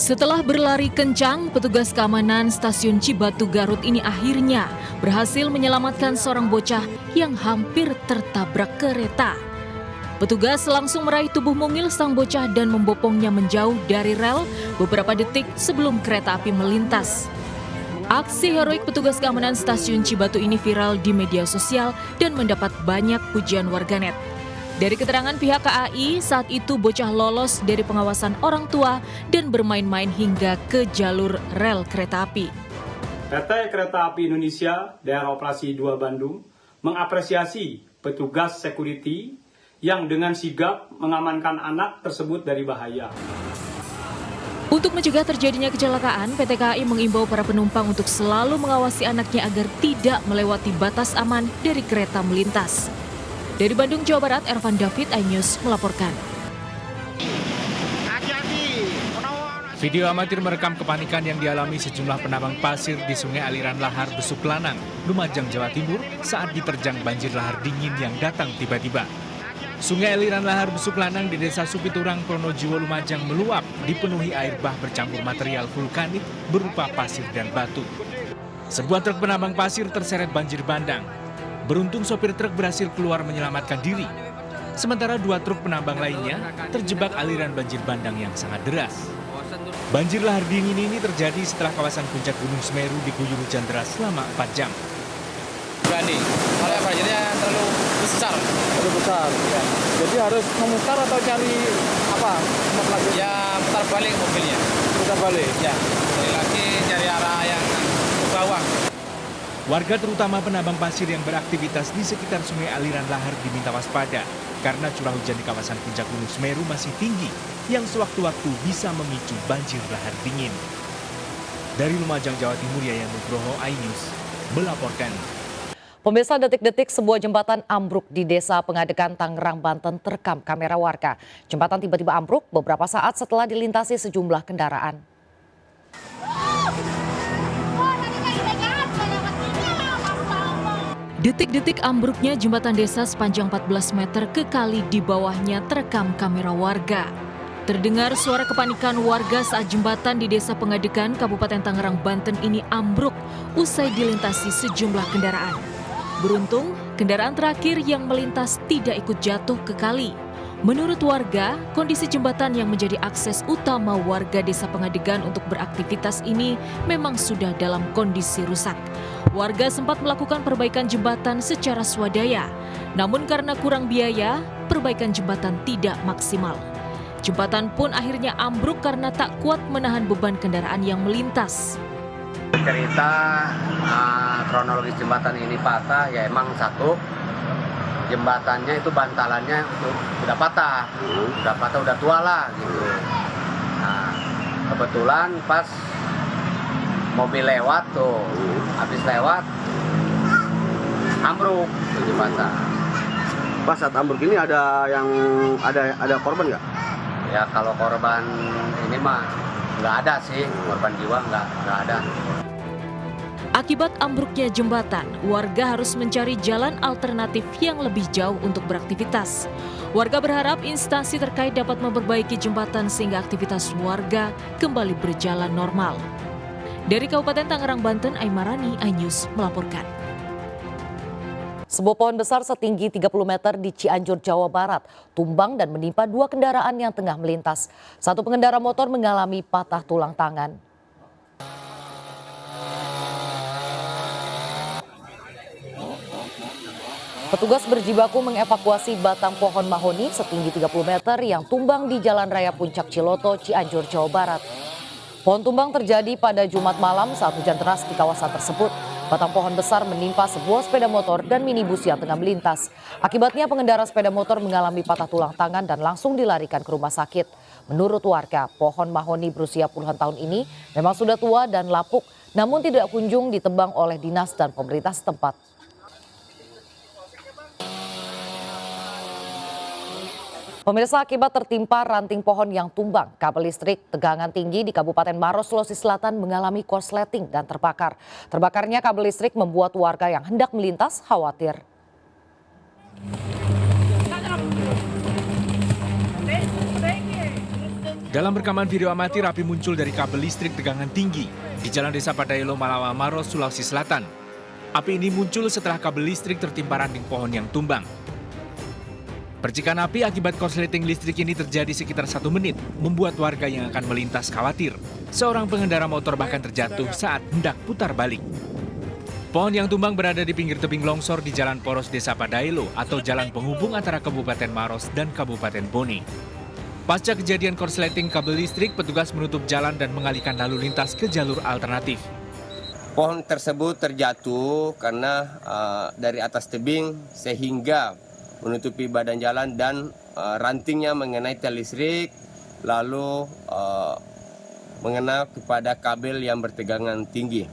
Setelah berlari kencang, petugas keamanan stasiun Cibatu Garut ini akhirnya berhasil menyelamatkan seorang bocah yang hampir tertabrak kereta. Petugas langsung meraih tubuh mungil sang bocah dan membopongnya menjauh dari rel beberapa detik sebelum kereta api melintas. Aksi heroik petugas keamanan stasiun Cibatu ini viral di media sosial dan mendapat banyak pujian warganet. Dari keterangan pihak KAI, saat itu bocah lolos dari pengawasan orang tua dan bermain-main hingga ke jalur rel kereta api. PT Kereta Api Indonesia Daerah Operasi 2 Bandung mengapresiasi petugas security yang dengan sigap mengamankan anak tersebut dari bahaya. Untuk mencegah terjadinya kecelakaan, PT KAI mengimbau para penumpang untuk selalu mengawasi anaknya agar tidak melewati batas aman dari kereta melintas. Dari Bandung, Jawa Barat, Ervan David, iNews melaporkan. Video amatir merekam kepanikan yang dialami sejumlah penambang pasir di Sungai Aliran Lahar Besuk Lanang, Lumajang, Jawa Timur saat diterjang banjir lahar dingin yang datang tiba-tiba. Sungai Aliran Lahar Besuk Lanang di Desa Supiturang, Pronojiwo, Lumajang meluap dipenuhi air bah bercampur material vulkanik berupa pasir dan batu. Sebuah truk penambang pasir terseret banjir bandang. Beruntung sopir truk berhasil keluar menyelamatkan diri. Sementara dua truk penambang lainnya terjebak aliran banjir bandang yang sangat deras. Banjir lahar dingin ini terjadi setelah kawasan puncak Gunung Semeru diguyur hujan deras selama 4 jam. Berani, kalau banjirnya terlalu besar. Terlalu besar? Ya. Jadi harus memutar atau cari apa? Ya, putar balik mobilnya. Putar balik? Ya, cari lagi, cari arah yang ke bawah. Warga terutama penambang pasir yang beraktivitas di sekitar sungai aliran lahar diminta waspada karena curah hujan di kawasan puncak Gunung Semeru masih tinggi yang sewaktu-waktu bisa memicu banjir lahar dingin. Dari Lumajang, Jawa Timur, Yayan Nugroho, iNews melaporkan. Pemirsa, detik-detik sebuah jembatan ambruk di Desa Pengadekan, Tangerang, Banten terekam kamera warga. Jembatan tiba-tiba ambruk beberapa saat setelah dilintasi sejumlah kendaraan. Detik-detik ambruknya jembatan desa sepanjang 14 meter ke kali di bawahnya terekam kamera warga. Terdengar suara kepanikan warga saat jembatan di Desa Pengadekan, Kabupaten Tangerang, Banten ini ambruk usai dilintasi sejumlah kendaraan. Beruntung, kendaraan terakhir yang melintas tidak ikut jatuh ke kali. Menurut warga, kondisi jembatan yang menjadi akses utama warga Desa Pengadegan untuk beraktivitas ini memang sudah dalam kondisi rusak. Warga sempat melakukan perbaikan jembatan secara swadaya, namun karena kurang biaya, perbaikan jembatan tidak maksimal. Jembatan pun akhirnya ambruk karena tak kuat menahan beban kendaraan yang melintas. Cerita kronologis jembatan ini patah ya emang satu, jembatannya itu bantalannya udah patah, udah tua lah gitu. Nah, kebetulan pas mobil lewat tuh, habis lewat ambruk tuh jembatan. Pas saat ambruk ini ada korban nggak? Ya kalau korban ini mah nggak ada sih, korban jiwa nggak ada. Akibat ambruknya jembatan, warga harus mencari jalan alternatif yang lebih jauh untuk beraktivitas. Warga berharap instansi terkait dapat memperbaiki jembatan sehingga aktivitas warga kembali berjalan normal. Dari Kabupaten Tangerang, Banten, Aimarani, iNews melaporkan. Sebuah pohon besar setinggi 30 meter di Cianjur, Jawa Barat, tumbang dan menimpa dua kendaraan yang tengah melintas. Satu pengendara motor mengalami patah tulang tangan. Petugas berjibaku mengevakuasi batang pohon mahoni setinggi 30 meter yang tumbang di Jalan Raya Puncak Ciloto, Cianjur, Jawa Barat. Pohon tumbang terjadi pada Jumat malam saat hujan deras di kawasan tersebut. Batang pohon besar menimpa sebuah sepeda motor dan minibus yang tengah melintas. Akibatnya pengendara sepeda motor mengalami patah tulang tangan dan langsung dilarikan ke rumah sakit. Menurut warga, pohon mahoni berusia puluhan tahun ini memang sudah tua dan lapuk, namun tidak kunjung ditebang oleh dinas dan pemerintah setempat. Pemirsa, akibat tertimpa ranting pohon yang tumbang, kabel listrik tegangan tinggi di Kabupaten Maros, Sulawesi Selatan mengalami korsleting dan terbakar. Terbakarnya kabel listrik membuat warga yang hendak melintas khawatir. Dalam rekaman video amatir, api muncul dari kabel listrik tegangan tinggi di Jalan Desa Padailo, Malawa, Maros, Sulawesi Selatan. Api ini muncul setelah kabel listrik tertimpa ranting pohon yang tumbang. Percikan api akibat korsleting listrik ini terjadi sekitar 1 menit, membuat warga yang akan melintas khawatir. Seorang pengendara motor bahkan terjatuh saat hendak putar balik. Pohon yang tumbang berada di pinggir tebing longsor di Jalan Poros Desa Padailo atau jalan penghubung antara Kabupaten Maros dan Kabupaten Bone. Pasca kejadian korsleting kabel listrik, petugas menutup jalan dan mengalihkan lalu lintas ke jalur alternatif. Pohon tersebut terjatuh karena dari atas tebing sehingga menutupi badan jalan dan rantingnya mengenai tiang listrik lalu mengena kepada kabel yang bertegangan tinggi.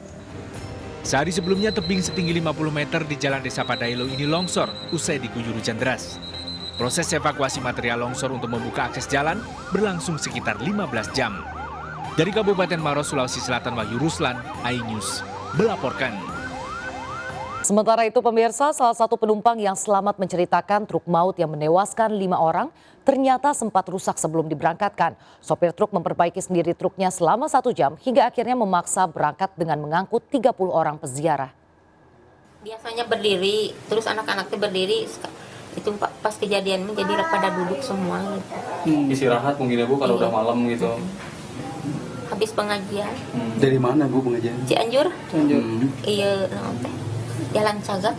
Sehari sebelumnya tebing setinggi 50 meter di Jalan Desa Padailo ini longsor usai diguyur hujan deras. Proses evakuasi material longsor untuk membuka akses jalan berlangsung sekitar 15 jam. Dari Kabupaten Maros, Sulawesi Selatan, Wahyu Ruslan, iNews melaporkan. Sementara itu pemirsa, salah satu penumpang yang selamat menceritakan truk maut yang menewaskan 5 orang ternyata sempat rusak sebelum diberangkatkan. Sopir truk memperbaiki sendiri truknya selama 1 jam hingga akhirnya memaksa berangkat dengan mengangkut 30 orang peziarah. Biasanya berdiri, terus anak-anaknya berdiri, itu pas kejadian menjadi pada duduk semua. Istirahat mungkin ya Bu kalau udah malam gitu. Habis pengajian. Dari mana Bu pengajian? Cianjur. Iya, Jalan Cagak.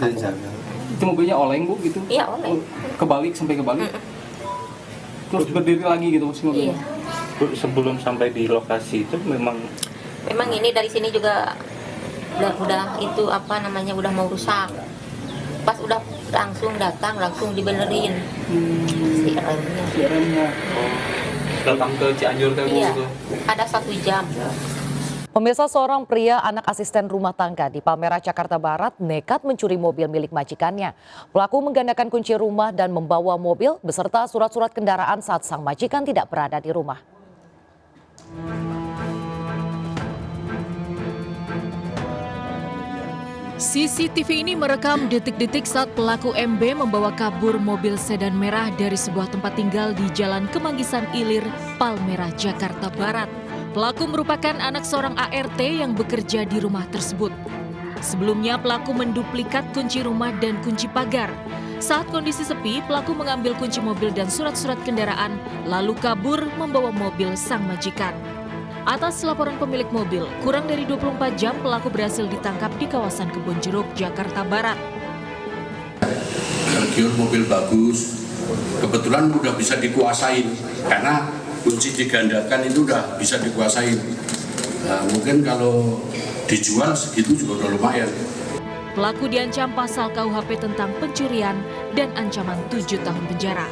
Itu mobilnya oleng Bu gitu? Iya, oleng. Kebalik sampai kebalik. Terus berdiri lagi gitu si mobilnya. Iya. Sebelum sampai di lokasi itu memang ini dari sini juga udah itu apa namanya udah mau rusak. Pas udah langsung datang langsung dibenerin si remnya. Datang ke Cianjur kan Iya. gitu. Ada 1 jam. Pemirsa, seorang pria anak asisten rumah tangga di Palmerah, Jakarta Barat nekat mencuri mobil milik majikannya. Pelaku menggandakan kunci rumah dan membawa mobil beserta surat-surat kendaraan saat sang majikan tidak berada di rumah. CCTV ini merekam detik-detik saat pelaku MB membawa kabur mobil sedan merah dari sebuah tempat tinggal di Jalan Kemanggisan Ilir, Palmerah, Jakarta Barat. Pelaku merupakan anak seorang ART yang bekerja di rumah tersebut. Sebelumnya pelaku menduplikat kunci rumah dan kunci pagar. Saat kondisi sepi, pelaku mengambil kunci mobil dan surat-surat kendaraan, lalu kabur membawa mobil sang majikan. Atas laporan pemilik mobil, kurang dari 24 jam pelaku berhasil ditangkap di kawasan Kebon Jeruk, Jakarta Barat. Tergiur mobil bagus, kebetulan udah bisa dikuasain karena kunci digandakan itu udah bisa dikuasain. Nah, mungkin kalau dijual segitu juga udah lumayan. Pelaku diancam pasal KUHP tentang pencurian dan ancaman 7 tahun penjara.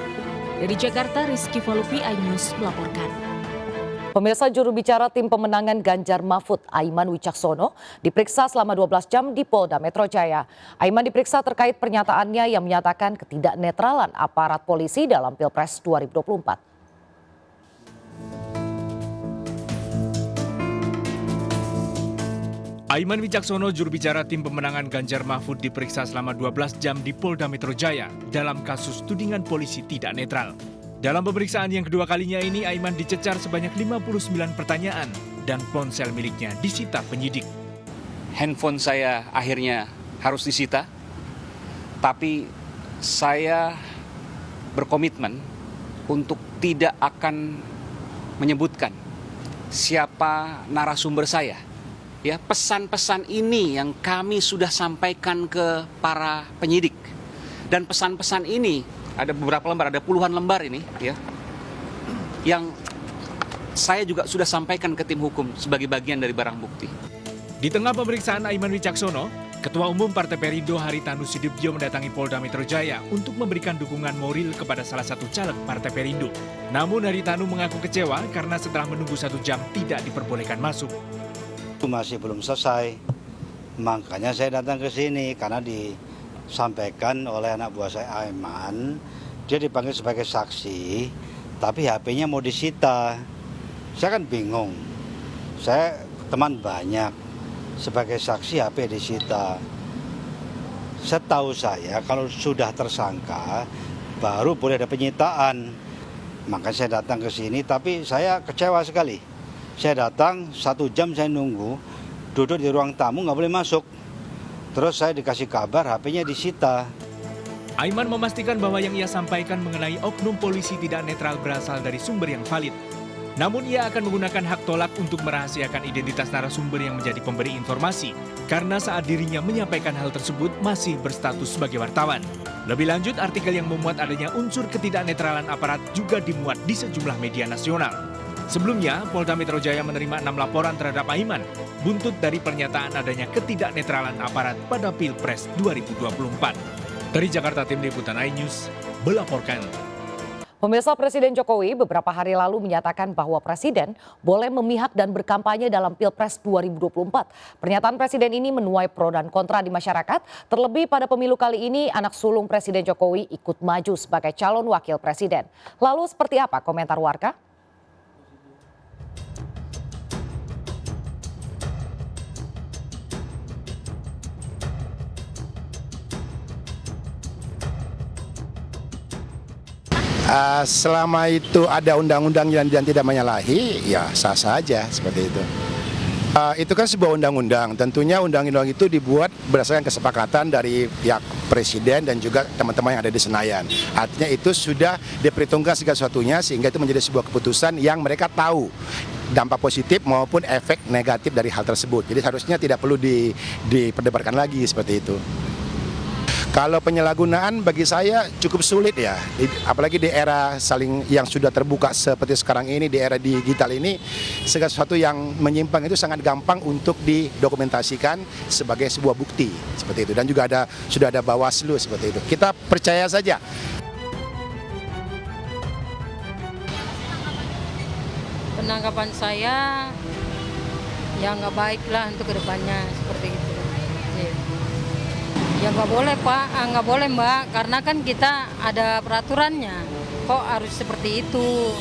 Dari Jakarta, Rizky Volupi, iNews melaporkan. Pemirsa, juru bicara tim pemenangan Ganjar Mahfud, Aiman Wicaksono, diperiksa selama 12 jam di Polda Metro Jaya. Aiman diperiksa terkait pernyataannya yang menyatakan ketidaknetralan aparat polisi dalam Pilpres 2024. Aiman Wicaksono, juru bicara tim pemenangan Ganjar Mahfud, diperiksa selama 12 jam di Polda Metro Jaya dalam kasus tudingan polisi tidak netral. Dalam pemeriksaan yang kedua kalinya ini, Aiman dicecar sebanyak 59 pertanyaan dan ponsel miliknya disita penyidik. Handphone saya akhirnya harus disita, tapi saya berkomitmen untuk tidak akan menyebutkan siapa narasumber saya. Ya, pesan-pesan ini yang kami sudah sampaikan ke para penyidik. Dan pesan-pesan ini ada beberapa lembar, ada puluhan lembar ini ya, yang saya juga sudah sampaikan ke tim hukum sebagai bagian dari barang bukti. Di tengah pemeriksaan Aiman Wicaksono, Ketua Umum Partai Perindo Haritanu Sudibyo mendatangi Polda Metro Jaya untuk memberikan dukungan moral kepada salah satu caleg Partai Perindo. Namun Haritanu mengaku kecewa karena setelah menunggu 1 jam tidak diperbolehkan masuk. Itu masih belum selesai, makanya saya datang ke sini karena disampaikan oleh anak buah saya Aiman, dia dipanggil sebagai saksi, tapi HP-nya mau disita. Saya kan bingung, saya teman banyak, sebagai saksi HP disita. Setahu saya kalau sudah tersangka baru boleh ada penyitaan. Makanya saya datang ke sini, tapi saya kecewa sekali. Saya datang 1 jam saya nunggu, duduk di ruang tamu nggak boleh masuk. Terus saya dikasih kabar HP-nya disita. Aiman memastikan bahwa yang ia sampaikan mengenai oknum polisi tidak netral berasal dari sumber yang valid. Namun ia akan menggunakan hak tolak untuk merahasiakan identitas narasumber yang menjadi pemberi informasi, karena saat dirinya menyampaikan hal tersebut masih berstatus sebagai wartawan. Lebih lanjut, artikel yang memuat adanya unsur ketidaknetralan aparat juga dimuat di sejumlah media nasional. Sebelumnya, Polda Metro Jaya menerima 6 laporan terhadap Aiman, buntut dari pernyataan adanya ketidaknetralan aparat pada Pilpres 2024. Dari Jakarta, Tim Liputan iNews melaporkan. Pemirsa, Presiden Jokowi beberapa hari lalu menyatakan bahwa Presiden boleh memihak dan berkampanye dalam Pilpres 2024. Pernyataan Presiden ini menuai pro dan kontra di masyarakat. Terlebih pada pemilu kali ini, anak sulung Presiden Jokowi ikut maju sebagai calon wakil presiden. Lalu seperti apa komentar warga? Selama itu ada undang-undang dan tidak menyalahi, ya sah saja seperti itu. Itu kan sebuah undang-undang, tentunya undang-undang itu dibuat berdasarkan kesepakatan dari pihak presiden dan juga teman-teman yang ada di Senayan. Artinya itu sudah diperhitungkan segala sesuatunya sehingga itu menjadi sebuah keputusan yang mereka tahu dampak positif maupun efek negatif dari hal tersebut. Jadi harusnya tidak perlu diperdebatkan lagi seperti itu. Kalau penyalahgunaan bagi saya cukup sulit ya, apalagi di era yang sudah terbuka seperti sekarang ini, di era digital ini, segala sesuatu yang menyimpang itu sangat gampang untuk didokumentasikan sebagai sebuah bukti seperti itu. Dan juga sudah ada Bawaslu seperti itu. Kita percaya saja. Penangkapan saya ya nggak baik lah untuk kedepannya seperti itu. Ya nggak boleh Pak, nggak boleh Mbak, karena kan kita ada peraturannya. Kok harus seperti itu?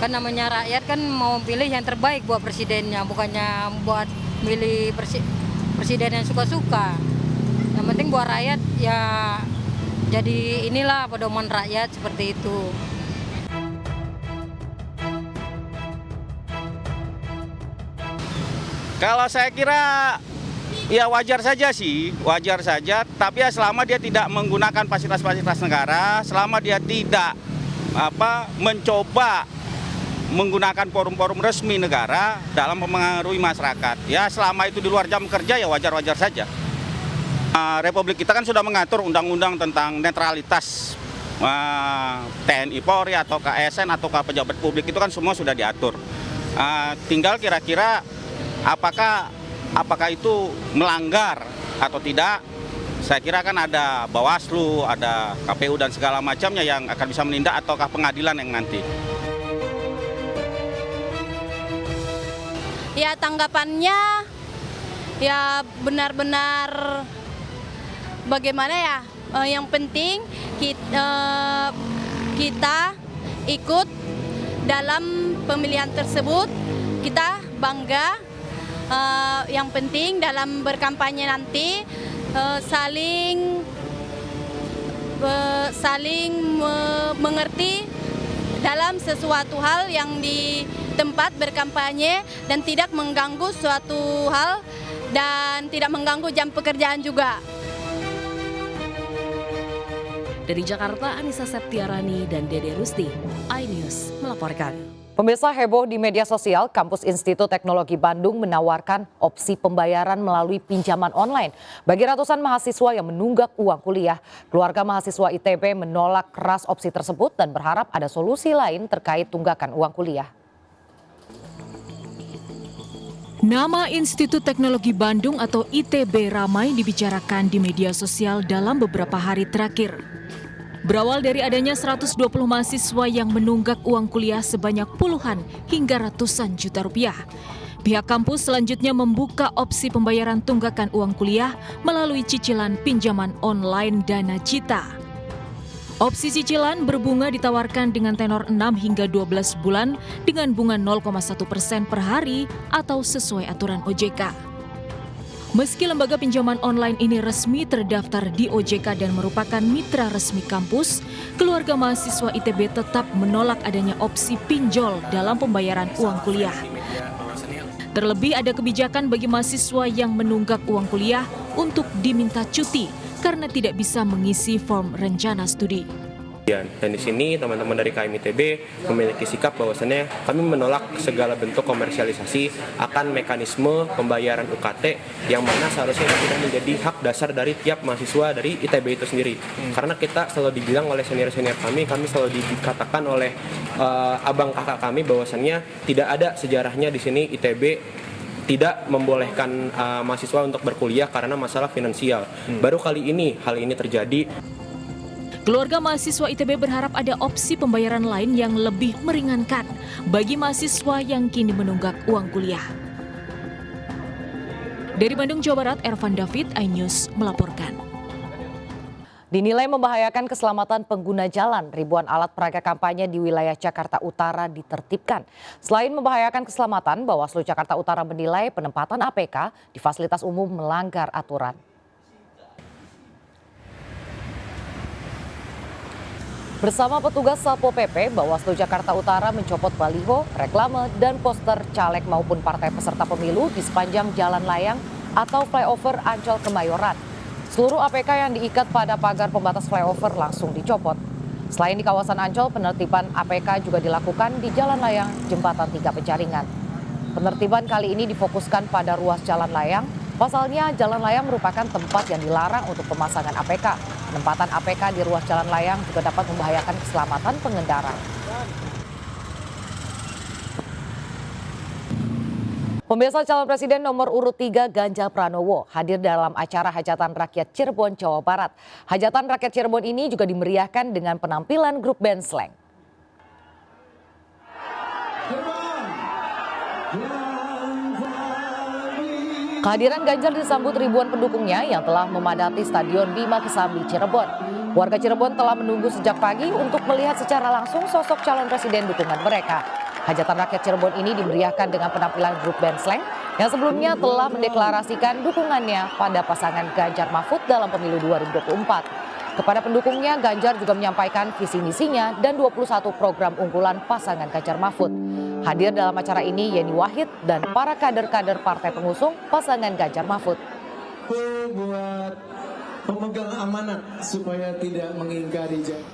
Kan namanya rakyat kan mau pilih yang terbaik buat presidennya, bukannya buat milih presiden yang suka-suka. Yang penting buat rakyat ya jadi inilah pedoman rakyat seperti itu. Kalau saya kira ya wajar saja sih, wajar saja. Tapi ya selama dia tidak menggunakan fasilitas-fasilitas negara, selama dia tidak mencoba menggunakan forum-forum resmi negara dalam mempengaruhi masyarakat. Ya selama itu di luar jam kerja ya wajar-wajar saja. Republik kita kan sudah mengatur undang-undang tentang netralitas TNI Polri atau ASN atau pejabat publik itu kan semua sudah diatur. Tinggal kira-kira apakah itu melanggar atau tidak? Saya kira kan ada Bawaslu, ada KPU dan segala macamnya yang akan bisa menindak ataukah pengadilan yang nanti. Ya tanggapannya ya benar-benar bagaimana ya? Yang penting kita ikut dalam pemilihan tersebut, kita bangga. Yang penting dalam berkampanye nanti saling mengerti dalam sesuatu hal yang di tempat berkampanye dan tidak mengganggu suatu hal dan tidak mengganggu jam pekerjaan juga. Dari Jakarta, Anissa Septiarani dan Dede Rusti, iNews melaporkan. Pemirsa, heboh di media sosial, Kampus Institut Teknologi Bandung menawarkan opsi pembayaran melalui pinjaman online bagi ratusan mahasiswa yang menunggak uang kuliah. Keluarga mahasiswa ITB menolak keras opsi tersebut dan berharap ada solusi lain terkait tunggakan uang kuliah. Nama Institut Teknologi Bandung atau ITB ramai dibicarakan di media sosial dalam beberapa hari terakhir. Berawal dari adanya 120 mahasiswa yang menunggak uang kuliah sebanyak puluhan hingga ratusan juta rupiah. Pihak kampus selanjutnya membuka opsi pembayaran tunggakan uang kuliah melalui cicilan pinjaman online Dana Cita. Opsi cicilan berbunga ditawarkan dengan tenor 6 hingga 12 bulan dengan bunga 0,1% per hari atau sesuai aturan OJK. Meski lembaga pinjaman online ini resmi terdaftar di OJK dan merupakan mitra resmi kampus, keluarga mahasiswa ITB tetap menolak adanya opsi pinjol dalam pembayaran uang kuliah. Terlebih ada kebijakan bagi mahasiswa yang menunggak uang kuliah untuk diminta cuti karena tidak bisa mengisi form rencana studi. Dan di sini teman-teman dari KM ITB memiliki sikap bahwasannya kami menolak segala bentuk komersialisasi akan mekanisme pembayaran UKT yang mana seharusnya itu tidak menjadi hak dasar dari tiap mahasiswa dari ITB itu sendiri. Karena kita selalu dibilang oleh senior-senior kami selalu dikatakan oleh abang kakak kami bahwasannya tidak ada sejarahnya di sini ITB tidak membolehkan mahasiswa untuk berkuliah karena masalah finansial. Baru kali ini hal ini terjadi. Keluarga mahasiswa ITB berharap ada opsi pembayaran lain yang lebih meringankan bagi mahasiswa yang kini menunggak uang kuliah. Dari Bandung, Jawa Barat, Ervan David, iNews melaporkan. Dinilai membahayakan keselamatan pengguna jalan, ribuan alat peraga kampanye di wilayah Jakarta Utara ditertibkan. Selain membahayakan keselamatan, Bawaslu Jakarta Utara menilai penempatan APK di fasilitas umum melanggar aturan. Bersama petugas Satpol PP, Bawaslu Jakarta Utara mencopot baliho, reklame, dan poster caleg maupun partai peserta pemilu di sepanjang jalan layang atau flyover Ancol Kemayoran. Seluruh APK yang diikat pada pagar pembatas flyover langsung dicopot. Selain di kawasan Ancol, penertiban APK juga dilakukan di jalan layang Jembatan 3 Penjaringan. Penertiban kali ini difokuskan pada ruas jalan layang. Pasalnya, jalan layang merupakan tempat yang dilarang untuk pemasangan APK. Penempatan APK di ruas jalan layang juga dapat membahayakan keselamatan pengendara. Pemirsa, calon presiden nomor urut 3 Ganjar Pranowo hadir dalam acara Hajatan Rakyat Cirebon, Jawa Barat. Hajatan Rakyat Cirebon ini juga dimeriahkan dengan penampilan grup band Slank. Kehadiran Ganjar disambut ribuan pendukungnya yang telah memadati Stadion Bima Kesambi Cirebon. Warga Cirebon telah menunggu sejak pagi untuk melihat secara langsung sosok calon presiden dukungan mereka. Hajatan Rakyat Cirebon ini dimeriahkan dengan penampilan grup band Slank yang sebelumnya telah mendeklarasikan dukungannya pada pasangan Ganjar Mahfud dalam pemilu 2024. Kepada pendukungnya, Ganjar juga menyampaikan visi misinya dan 21 program unggulan pasangan Ganjar Mahfud. Hadir dalam acara ini Yeni Wahid dan para kader-kader partai pengusung pasangan Ganjar Mahfud. Buat pemegang amanat supaya tidak mengingkari janji.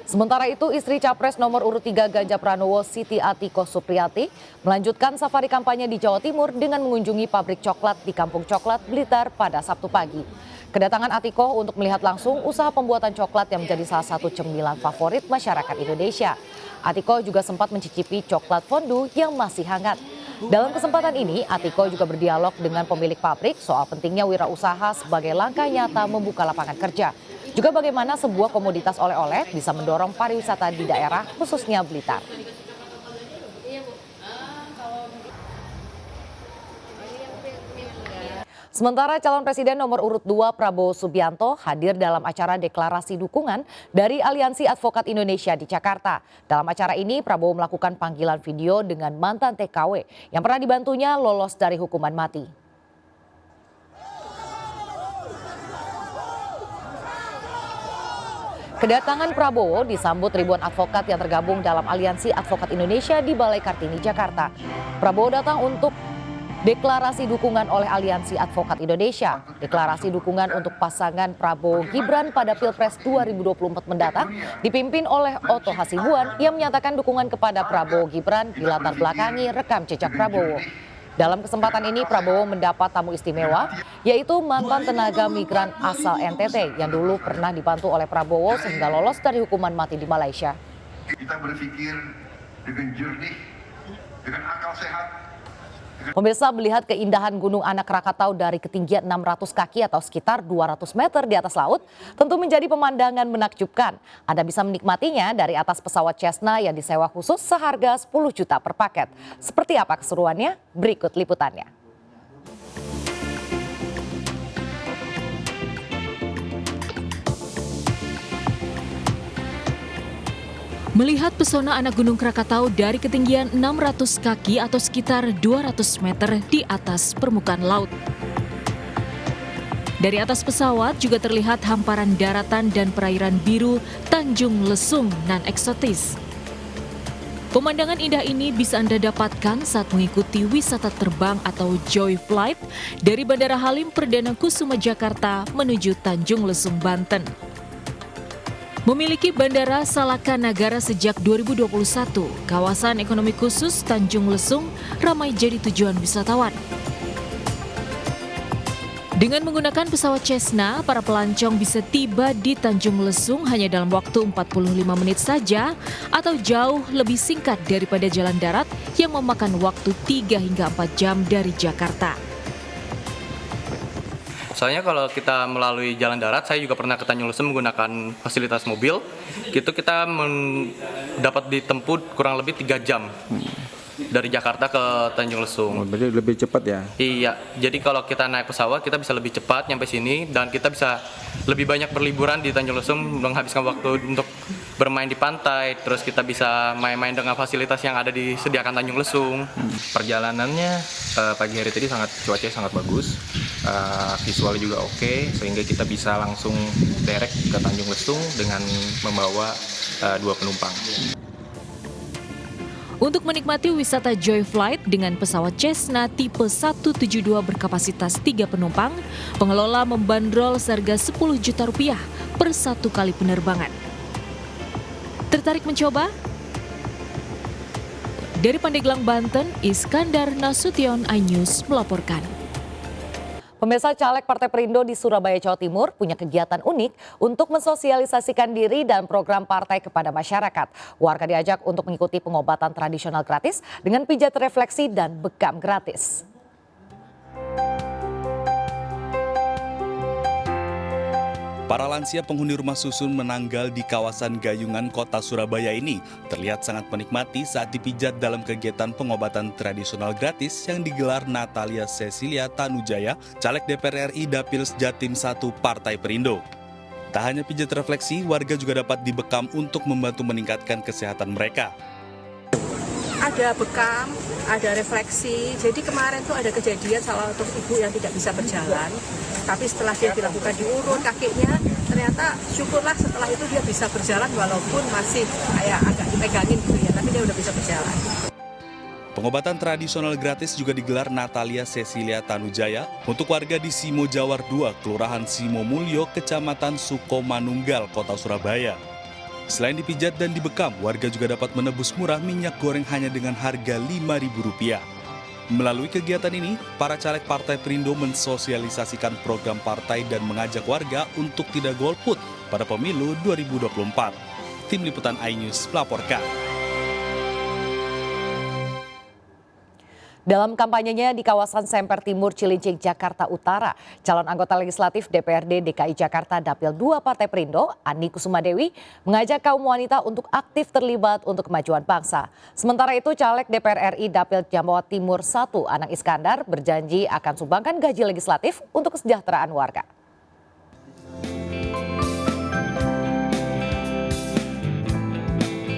Sementara itu, istri Capres nomor urut 3 Ganjar Pranowo, Siti Atiko Supriyati, melanjutkan safari kampanye di Jawa Timur dengan mengunjungi pabrik coklat di Kampung Coklat Blitar pada Sabtu pagi. Kedatangan Atiko untuk melihat langsung usaha pembuatan coklat yang menjadi salah satu cemilan favorit masyarakat Indonesia. Atiko juga sempat mencicipi coklat fondue yang masih hangat. Dalam kesempatan ini, Atiko juga berdialog dengan pemilik pabrik soal pentingnya wirausaha sebagai langkah nyata membuka lapangan kerja. Juga bagaimana sebuah komoditas oleh-oleh bisa mendorong pariwisata di daerah, khususnya Blitar. Sementara calon presiden nomor urut 2 Prabowo Subianto hadir dalam acara deklarasi dukungan dari Aliansi Advokat Indonesia di Jakarta. Dalam acara ini Prabowo melakukan panggilan video dengan mantan TKW yang pernah dibantunya lolos dari hukuman mati. Kedatangan Prabowo disambut ribuan advokat yang tergabung dalam Aliansi Advokat Indonesia di Balai Kartini, Jakarta. Prabowo datang untuk deklarasi dukungan oleh Aliansi Advokat Indonesia. Deklarasi dukungan untuk pasangan Prabowo Gibran pada Pilpres 2024 mendatang dipimpin oleh Otto Hasibuan yang menyatakan dukungan kepada Prabowo Gibran dilatar belakangi rekam jejak Prabowo. Dalam kesempatan ini Prabowo mendapat tamu istimewa, yaitu mantan tenaga migran asal NTT yang dulu pernah dibantu oleh Prabowo sehingga lolos dari hukuman mati di Malaysia. Kita berpikir dengan jernih, dengan akal sehat. Pemirsa, melihat keindahan Gunung Anak Rakatau dari ketinggian 600 kaki atau sekitar 200 meter di atas laut tentu menjadi pemandangan menakjubkan. Anda bisa menikmatinya dari atas pesawat Cessna yang disewa khusus seharga 10 juta per paket. Seperti apa keseruannya? Berikut liputannya. Melihat pesona anak Gunung Krakatau dari ketinggian 600 kaki atau sekitar 200 meter di atas permukaan laut. Dari atas pesawat juga terlihat hamparan daratan dan perairan biru Tanjung Lesung nan eksotis. Pemandangan indah ini bisa Anda dapatkan saat mengikuti wisata terbang atau Joy Flight dari Bandara Halim Perdana Kusuma Jakarta menuju Tanjung Lesung, Banten. Memiliki Bandara Salaka Nagara sejak 2021, kawasan ekonomi khusus Tanjung Lesung ramai jadi tujuan wisatawan. Dengan menggunakan pesawat Cessna, para pelancong bisa tiba di Tanjung Lesung hanya dalam waktu 45 menit saja atau jauh lebih singkat daripada jalan darat yang memakan waktu 3 hingga 4 jam dari Jakarta. Soalnya kalau kita melalui jalan darat, saya juga pernah ke Tanjung Lesung menggunakan fasilitas mobil, gitu kita dapat ditempuh kurang lebih 3 jam dari Jakarta ke Tanjung Lesung. Berarti lebih cepat ya? Iya, jadi kalau kita naik pesawat kita bisa lebih cepat nyampe sini dan kita bisa lebih banyak berliburan di Tanjung Lesung, menghabiskan waktu untuk bermain di pantai, terus kita bisa main-main dengan fasilitas yang ada disediakan Tanjung Lesung. Perjalanannya pagi hari tadi cuacanya sangat bagus, visualnya juga oke, sehingga kita bisa langsung direct ke Tanjung Lesung dengan membawa 2 penumpang. Untuk menikmati wisata Joy Flight dengan pesawat Cessna tipe 172 berkapasitas 3 penumpang, pengelola membandrol seharga Rp10 juta per 1 kali penerbangan. Tertarik mencoba? Dari Pandeglang, Banten, Iskandar Nasution, iNews melaporkan. Pemirsa, caleg Partai Perindo di Surabaya, Jawa Timur punya kegiatan unik untuk mensosialisasikan diri dan program partai kepada masyarakat. Warga diajak untuk mengikuti pengobatan tradisional gratis dengan pijat refleksi dan bekam gratis. Para lansia penghuni rumah susun menanggal di kawasan Gayungan, Kota Surabaya ini terlihat sangat menikmati saat dipijat dalam kegiatan pengobatan tradisional gratis yang digelar Natalia Cecilia Tanujaya, caleg DPR RI Dapil Jatim 1 Partai Perindo. Tak hanya pijat refleksi, warga juga dapat dibekam untuk membantu meningkatkan kesehatan mereka. Ada bekam, ada refleksi. Jadi kemarin tuh ada kejadian salah satu ibu yang tidak bisa berjalan. Tapi setelah dia dilakukan diurut kakinya, ternyata syukurlah setelah itu dia bisa berjalan walaupun masih kayak agak dipegangin gitu ya, tapi dia udah bisa berjalan. Pengobatan tradisional gratis juga digelar Natalia Cecilia Tanujaya untuk warga di Simo Jawar 2, Kelurahan Simo Mulyo, Kecamatan Sukomanunggal, Kota Surabaya. Selain dipijat dan dibekam, warga juga dapat menebus murah minyak goreng hanya dengan harga Rp5.000. Melalui kegiatan ini, para caleg Partai Perindo mensosialisasikan program partai dan mengajak warga untuk tidak golput pada pemilu 2024. Tim Liputan iNews melaporkan. Dalam kampanyenya di kawasan Semper Timur, Cilincing, Jakarta Utara, calon anggota legislatif DPRD DKI Jakarta Dapil 2 Partai Perindo, Ani Kusumadewi, mengajak kaum wanita untuk aktif terlibat untuk kemajuan bangsa. Sementara itu, caleg DPR RI Dapil Jawa Timur 1, Anang Iskandar, berjanji akan sumbangkan gaji legislatif untuk kesejahteraan warga.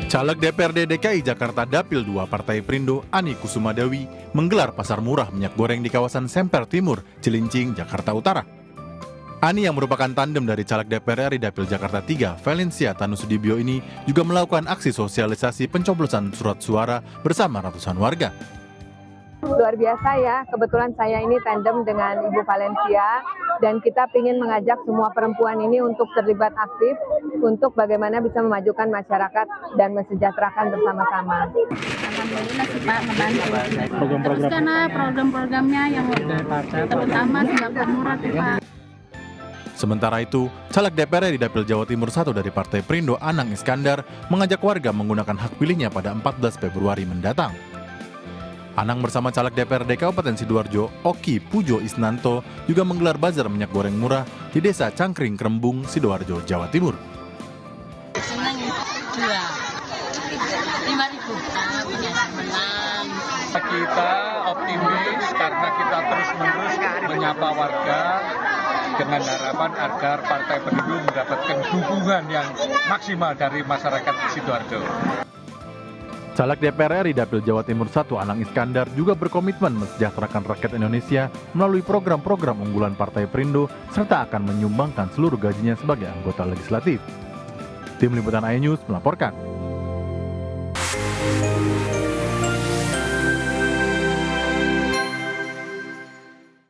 Caleg DPRD DKI Jakarta Dapil 2 Partai Perindo Ani Kusumadewi menggelar pasar murah minyak goreng di kawasan Semper Timur, Cilincing, Jakarta Utara. Ani yang merupakan tandem dari caleg DPR RI Dapil Jakarta 3, Valencia Tanusudibio ini juga melakukan aksi sosialisasi pencoblosan surat suara bersama ratusan warga. Luar biasa ya, kebetulan saya ini tandem dengan Ibu Valencia dan kita ingin mengajak semua perempuan ini untuk terlibat aktif untuk bagaimana bisa memajukan masyarakat dan mensejahterakan bersama-sama. Alhamdulillah sih Pak, membantu. Terus karena program-programnya yang terutama sembako murah tuh Pak. Sementara itu, caleg DPR di Dapil Jawa Timur 1 dari Partai Perindo Anang Iskandar mengajak warga menggunakan hak pilihnya pada 14 Februari mendatang. Anang bersama caleg DPRD Kabupaten Sidoarjo, Oki Pujo Isnanto, juga menggelar bazar minyak goreng murah di Desa Cangkring Krembung, Sidoarjo, Jawa Timur. Senang ya, 5.000. Menang. Kita optimis karena kita terus-menerus menyapa warga dengan harapan agar Partai Perindo mendapatkan dukungan yang maksimal dari masyarakat Sidoarjo. Caleg DPR RI Dapil Jawa Timur 1 Anang Iskandar juga berkomitmen mensejahterakan rakyat Indonesia melalui program-program unggulan Partai Perindo serta akan menyumbangkan seluruh gajinya sebagai anggota legislatif. Tim Liputan iNews melaporkan.